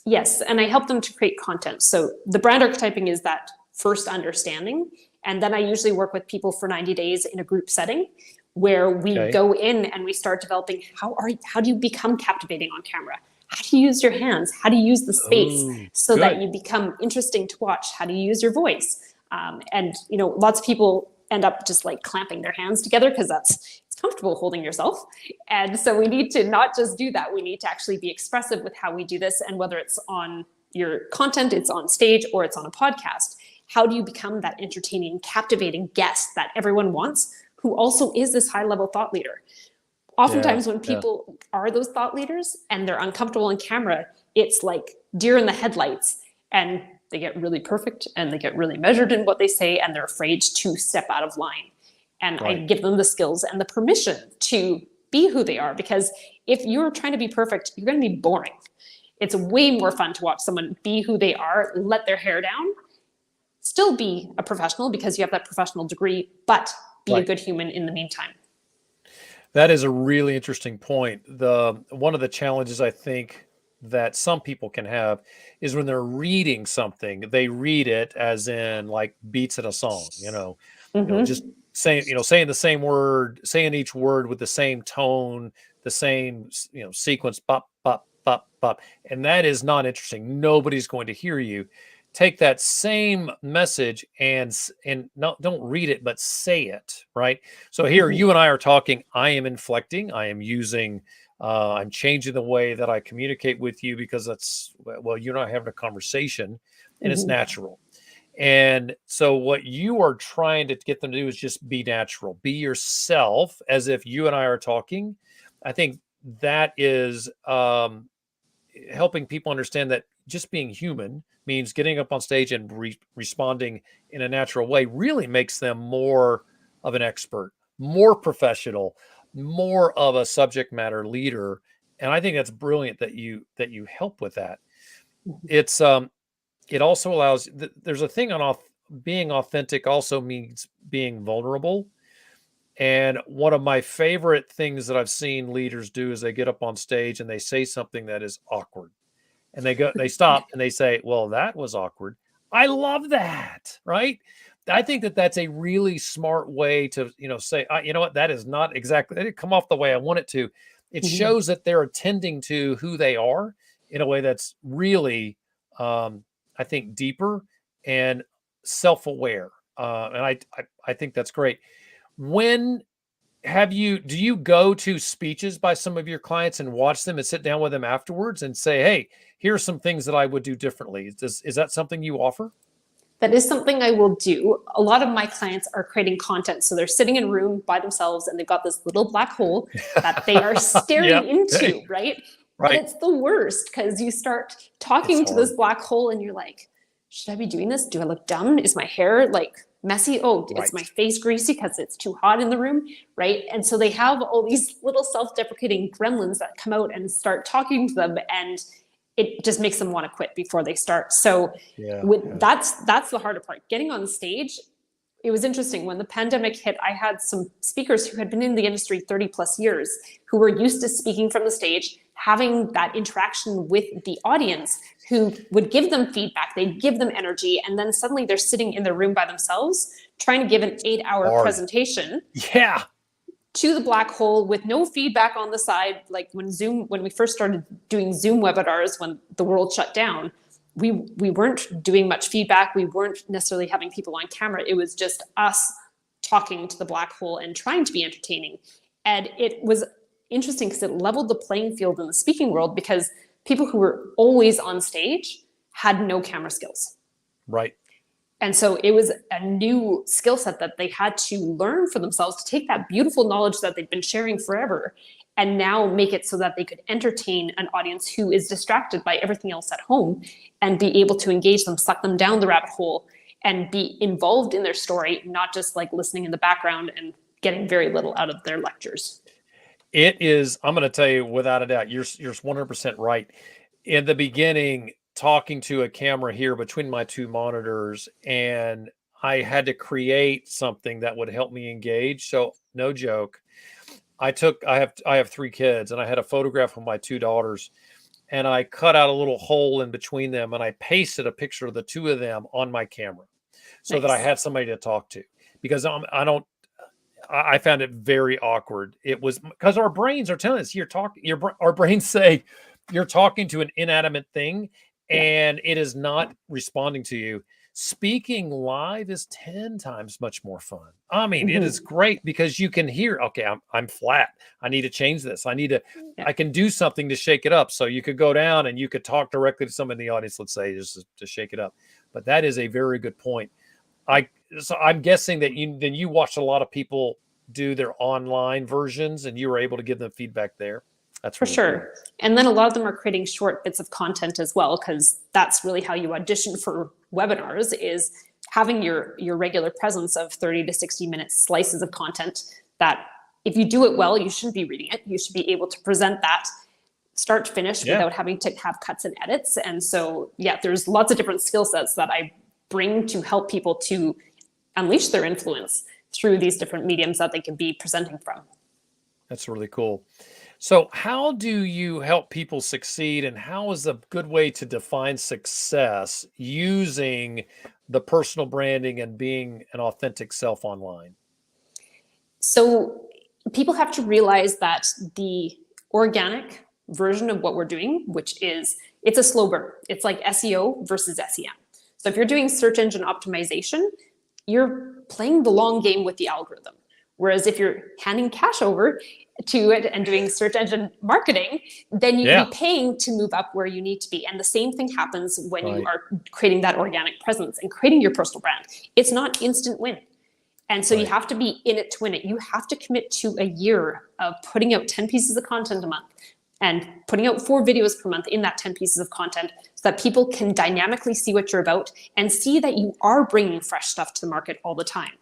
Yes, and I help them to create content. So the brand archetyping is that first understanding. And then I usually work with people for 90 days in a group setting where we go in and we start developing how do you become captivating on camera? How do you use your hands? How do you use the space so that you become interesting to watch? How do you use your voice? And lots of people end up just like clamping their hands together because it's comfortable holding yourself. And so we need to not just do that. We need to actually be expressive with how we do this. And whether it's on your content, it's on stage, or it's on a podcast, how do you become that entertaining, captivating guest that everyone wants, who also is this high-level thought leader? Oftentimes when people are those thought leaders and they're uncomfortable on camera, it's like deer in the headlights, and they get really perfect and they get really measured in what they say, and they're afraid to step out of line. And I give them the skills and the permission to be who they are, because if you're trying to be perfect, you're going to be boring. It's way more fun to watch someone be who they are, let their hair down, still be a professional because you have that professional degree, but be a good human in the meantime. That is a really interesting point. One of the challenges I think that some people can have is when they're reading something, they read it as in like beats in a song, just saying the same word, saying each word with the same tone, the same, sequence, bop, bop, bop, bop. And that is not interesting. Nobody's going to hear you. Take that same message and don't read it, but say it, right? So here you and I are talking, I am inflecting, I am using, I'm changing the way that I communicate with you because you're not having a conversation and it's natural. And so what you are trying to get them to do is just be natural, be yourself as if you and I are talking. I think that is helping people understand that just being human means getting up on stage and responding in a natural way really makes them more of an expert, more professional, more of a subject matter leader. And I think that's brilliant that you help with that. It also allows, there's a thing on being authentic also means being vulnerable. And one of my favorite things that I've seen leaders do is they get up on stage and they say something that is awkward. And they stop and they say, well, that was awkward. I love that. Right. I think that that's a really smart way to, say, you know what, that is not exactly, it didn't come off the way I want it to. It shows that they're attending to who they are in a way that's really, I think, deeper and self-aware. And I think that's great. When do you go to speeches by some of your clients and watch them and sit down with them afterwards and say, hey, here's some things that I would do differently? Is that something you offer? That is something I will do. A lot of my clients are creating content. So they're sitting in a room by themselves and they've got this little black hole that they are staring Yep. into, Hey, right? right. And it's the worst because you start talking to this black hole and you're like, should I be doing this? Do I look dumb? Is my hair like messy? Oh, Right. is my face greasy because it's too hot in the room, right? And so they have all these little self-deprecating gremlins that come out and start talking to them, and it just makes them want to quit before they start. So that's the harder part. Getting on stage, it was interesting when the pandemic hit. I had some speakers who had been in the industry 30 plus years who were used to speaking from the stage, having that interaction with the audience, who would give them feedback, they'd give them energy, and then suddenly they're sitting in their room by themselves trying to give an 8-hour presentation to the black hole with no feedback on the side. Like when we first started doing Zoom webinars, when the world shut down, we weren't doing much feedback. We weren't necessarily having people on camera. It was just us talking to the black hole and trying to be entertaining. And it was interesting because it leveled the playing field in the speaking world, because people who were always on stage had no camera skills. Right. And so it was a new skill set that they had to learn for themselves, to take that beautiful knowledge that they've been sharing forever and now make it so that they could entertain an audience who is distracted by everything else at home, and be able to engage them, suck them down the rabbit hole, and be involved in their story, not just like listening in the background and getting very little out of their lectures. It is, I'm going to tell you without a doubt, you're 100% right. In the beginning, talking to a camera here between my two monitors, and I had to create something that would help me engage. So no joke, I have 3 kids, and I had a photograph of my 2 daughters, and I cut out a little hole in between them, and I pasted a picture of the 2 of them on my camera so that I had somebody to talk to, because I found it very awkward. It was because our brains are telling us our brains say you're talking to an inanimate thing and it is not responding to you. Speaking live is 10 times much more fun. I mean, it is great because you can hear, okay, I'm flat. I need to change this. I can do something to shake it up. So you could go down and you could talk directly to someone in the audience, let's say, just to shake it up. But that is a very good point. So I'm guessing that you watched a lot of people do their online versions and you were able to give them feedback there. That's for sure. Cool. And then a lot of them are creating short bits of content as well, because that's really how you audition for webinars, is having your regular presence of 30 to 60 minute slices of content that, if you do it well, you shouldn't be reading it. You should be able to present that start to finish without having to have cuts and edits. And so, there's lots of different skill sets that I bring to help people to unleash their influence through these different mediums that they can be presenting from. That's really cool. So how do you help people succeed, and how is a good way to define success using the personal branding and being an authentic self online? So people have to realize that the organic version of what we're doing, which is, it's a slow burn. It's like SEO versus SEM. So if you're doing search engine optimization, you're playing the long game with the algorithm. Whereas if you're handing cash over to it and doing search engine marketing, then you'd be paying to move up where you need to be. And the same thing happens when you are creating that organic presence and creating your personal brand. It's not instant win. And so you have to be in it to win it. You have to commit to a year of putting out 10 pieces of content a month and putting out 4 videos per month in that 10 pieces of content, so that people can dynamically see what you're about and see that you are bringing fresh stuff to the market all the time.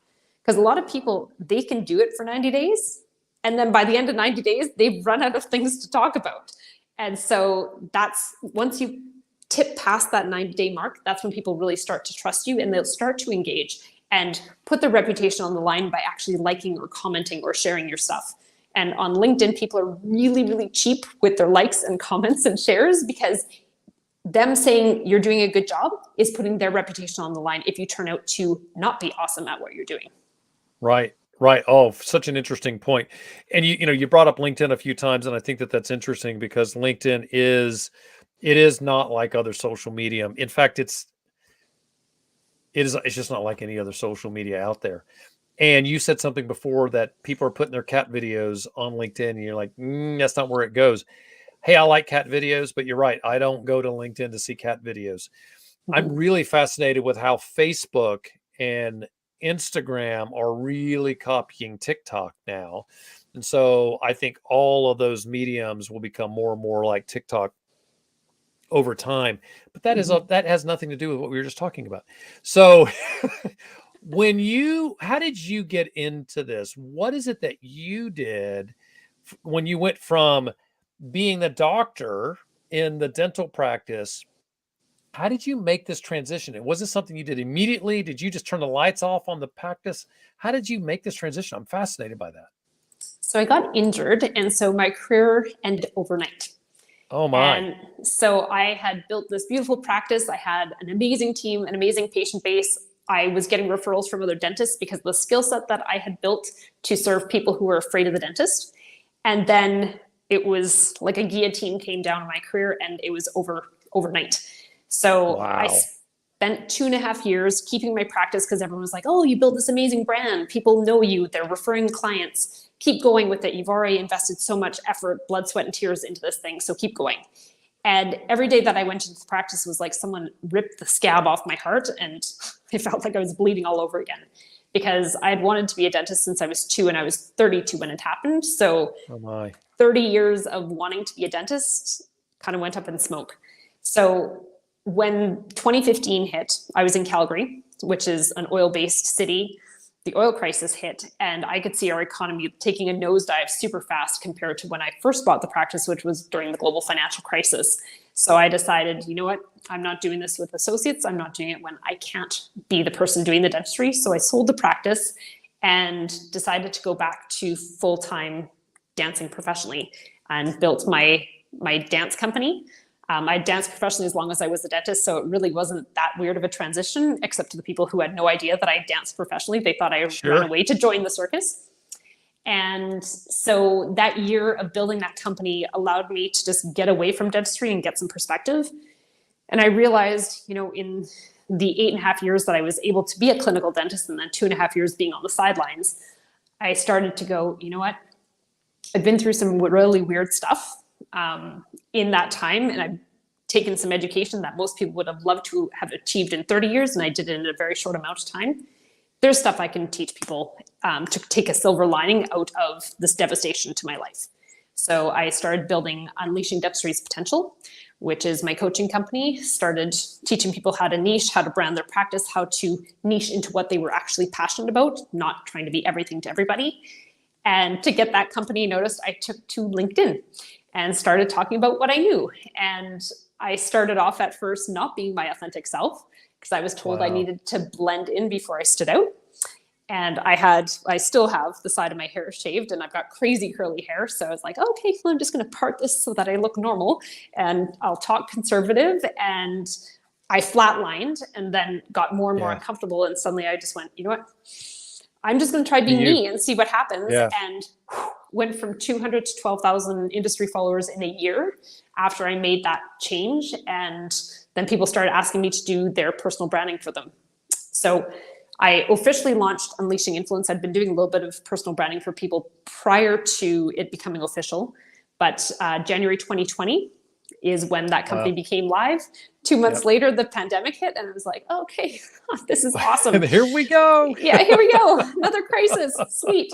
Because a lot of people, they can do it for 90 days. And then by the end of 90 days, they've run out of things to talk about. And so that's, once you tip past that 90-day mark, that's when people really start to trust you, and they'll start to engage and put their reputation on the line by actually liking or commenting or sharing your stuff. And on LinkedIn, people are really, really cheap with their likes and comments and shares, because them saying you're doing a good job is putting their reputation on the line if you turn out to not be awesome at what you're doing. Right. Right. Oh, such an interesting point. And you brought up LinkedIn a few times, and I think that that's interesting because LinkedIn is not like other social media. In fact, it's just not like any other social media out there. And you said something before that people are putting their cat videos on LinkedIn, and you're like, that's not where it goes. Hey, I like cat videos, but you're right. I don't go to LinkedIn to see cat videos. I'm Mhm. really fascinated with how Facebook and Instagram are really copying TikTok now. And so I think all of those mediums will become more and more like TikTok over time. But Mhm. that has nothing to do with what we were just talking about. So how did you get into this? What is it that you did when you went from being the doctor in the dental practice? How did you make this transition? And was this something you did immediately? Did you just turn the lights off on the practice? How did you make this transition? I'm fascinated by that. So I got injured, and so my career ended overnight. Oh my. And so I had built this beautiful practice. I had an amazing team, an amazing patient base. I was getting referrals from other dentists because of the skill set that I had built to serve people who were afraid of the dentist. And then it was like a guillotine came down on my career, and it was over overnight. So I Wow. spent 2.5 years keeping my practice because everyone was like, oh, you built this amazing brand. People know you. They're referring clients. Keep going with it. You've already invested so much effort, blood, sweat, and tears into this thing. So keep going. And every day that I went into the practice was like someone ripped the scab off my heart, and it felt like I was bleeding all over again because I had wanted to be a dentist since I was 2 and I was 32 when it happened. So Oh my. 30 years of wanting to be a dentist kind of went up in smoke. So when 2015 hit, I was in Calgary, which is an oil-based city. The oil crisis hit, and I could see our economy taking a nosedive super fast compared to when I first bought the practice, which was during the global financial crisis. So I decided, you know what? I'm not doing this with associates. I'm not doing it when I can't be the person doing the dentistry. So I sold the practice and decided to go back to full-time dancing professionally and built my dance company. I danced professionally as long as I was a dentist, so it really wasn't that weird of a transition, except to the people who had no idea that I danced professionally. They thought I ran Sure. away to join the circus. And so that year of building that company allowed me to just get away from dentistry and get some perspective. And I realized, in the 8.5 years that I was able to be a clinical dentist and then 2.5 years being on the sidelines, I started to go, you know what? I've been through some really weird stuff in that time, and I've taken some education that most people would have loved to have achieved in 30 years, and I did it in a very short amount of time. There's stuff I can teach people to take a silver lining out of this devastation to my life. So I started building Unleashing Dentistry's Potential, which is my coaching company. Started teaching people how to niche, how to brand their practice, how to niche into what they were actually passionate about, not trying to be everything to everybody. And to get that company noticed, I took to LinkedIn and started talking about what I knew. And I started off at first not being my authentic self because I was told I Wow. needed to blend in before I stood out. And I still have the side of my hair shaved, and I've got crazy curly hair. So I was like, okay, well, I'm just going to part this so that I look normal, and I'll talk conservative. And I flatlined and then got more and more Yeah. uncomfortable. And suddenly I just went, you know what? I'm just going to try Be being you. me and see what happens. Yeah. And went from 200 to 12,000 industry followers in a year after I made that change. And then people started asking me to do their personal branding for them. So I officially launched Unleashing Influence. I'd been doing a little bit of personal branding for people prior to it becoming official. But January 2020 is when that company Wow. became live. 2 months Yep. later, the pandemic hit, and I was like, okay, this is awesome. And here we go. Yeah, here we go. Another crisis. Sweet.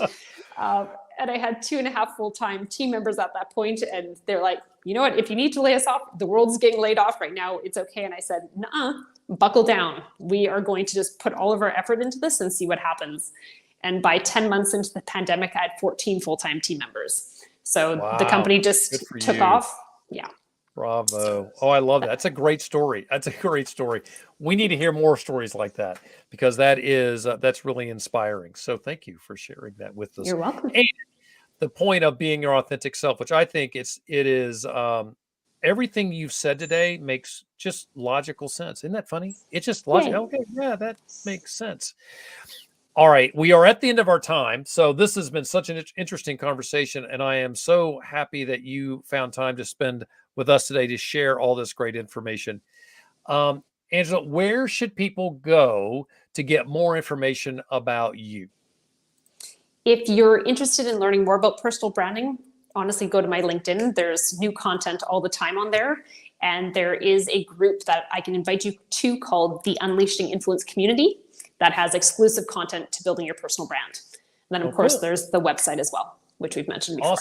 And I had 2.5 full-time team members at that point, and they're like, you know what? If you need to lay us off, the world's getting laid off right now. It's okay. And I said, nah, buckle down. We are going to just put all of our effort into this and see what happens. And by 10 months into the pandemic, I had 14 full-time team members. So the Wow. company Good just for took you. off. Yeah. Bravo. Oh, I love that. That's a great story. That's a great story. We need to hear more stories like that because that's really inspiring. So thank you for sharing that with us. You're welcome. And the point of being your authentic self, which I think it is everything you've said today makes just logical sense. Isn't that funny? It's just logic. Yay. Okay, yeah, that makes sense. All right, we are at the end of our time. So this has been such an interesting conversation, and I am so happy that you found time to spend with us today to share all this great information. Angela, where should people go to get more information about you? If you're interested in learning more about personal branding, honestly, go to my LinkedIn. There's new content all the time on there. And there is a group that I can invite you to called the Unleashing Influence Community that has exclusive content to building your personal brand. And then, of course, there's the website as well, which we've mentioned before.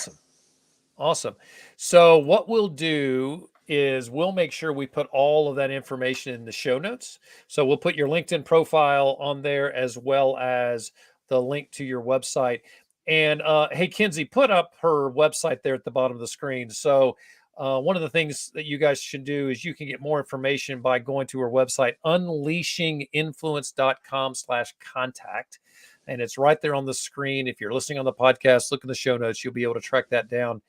Awesome. So what we'll do is we'll make sure we put all of that information in the show notes. So we'll put your LinkedIn profile on there as well as the link to your website. And hey, Kinsey, put up her website there at the bottom of the screen. So one of the things that you guys should do is you can get more information by going to her website, unleashinginfluence.com/contact. And it's right there on the screen. If you're listening on the podcast, look in the show notes. You'll be able to track that down.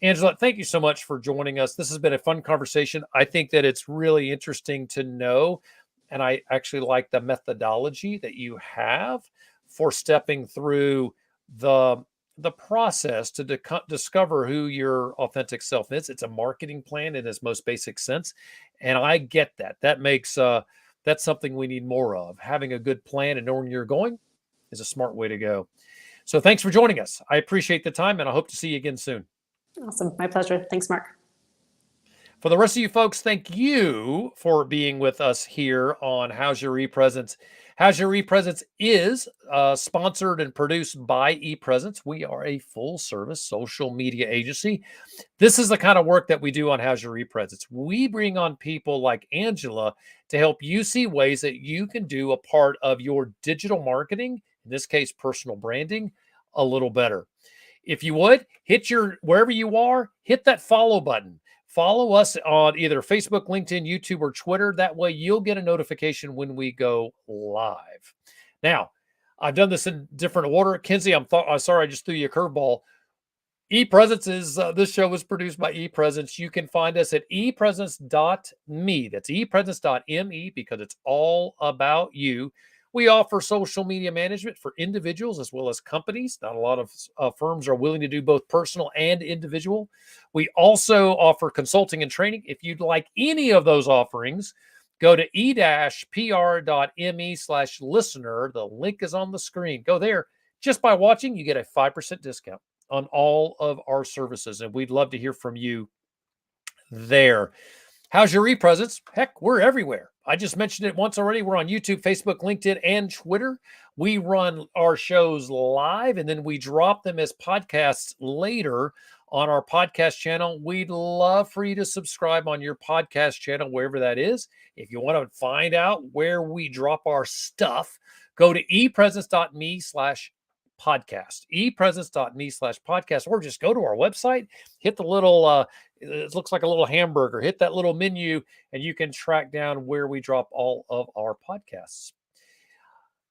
Angela, thank you so much for joining us. This has been a fun conversation. I think that it's really interesting to know, and I actually like the methodology that you have for stepping through the process to discover who your authentic self is. It's a marketing plan in its most basic sense, and I get that. That makes that's something we need more of. Having a good plan and knowing where you're going is a smart way to go. So thanks for joining us. I appreciate the time, and I hope to see you again soon. Awesome. My pleasure. Thanks, Mark. For the rest of you folks, thank you for being with us here on How's Your ePresence. How's Your ePresence is sponsored and produced by ePresence. We are a full-service social media agency. This is the kind of work that we do on How's Your ePresence. We bring on people like Angela to help you see ways that you can do a part of your digital marketing, in this case, personal branding, a little better. If you would, wherever you are, hit that follow button. Follow us on either Facebook, LinkedIn, YouTube, or Twitter. That way you'll get a notification when we go live. Now, I've done this in different order. Kinsey, I'm sorry I just threw you a curveball. ePresence is, this show was produced by ePresence. You can find us at epresence.me. That's epresence.me because it's all about you. We offer social media management for individuals as well as companies. Not a lot of firms are willing to do both personal and individual. We also offer consulting and training. If you'd like any of those offerings, go to e-pr.me/listener. The link is on the screen. Go there. Just by watching, you get a 5% discount on all of our services, and we'd love to hear from you there. How's your ePresence? Heck, we're everywhere. I just mentioned it once already. We're on YouTube, Facebook, LinkedIn, and Twitter. We run our shows live, and then we drop them as podcasts later on our podcast channel. We'd love for you to subscribe on your podcast channel, wherever that is. If you want to find out where we drop our stuff, go to epresence.me/podcast, epresence.me/podcast, or just go to our website, hit the little, it looks like a little hamburger, hit that little menu, and you can track down where we drop all of our podcasts.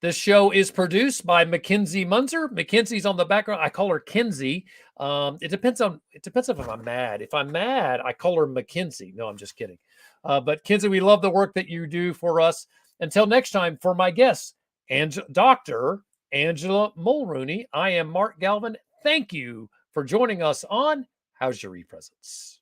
This show is produced by Mackenzie Munzer. Mackenzie's on the background. I call her Kinsey. It depends if I'm mad. If I'm mad, I call her Mackenzie. No, I'm just kidding. But Kinsey, we love the work that you do for us. Until next time, for my guest, Dr. Angela Mulrooney, I am Mark Galvin. Thank you for joining us on How's Your ePresence?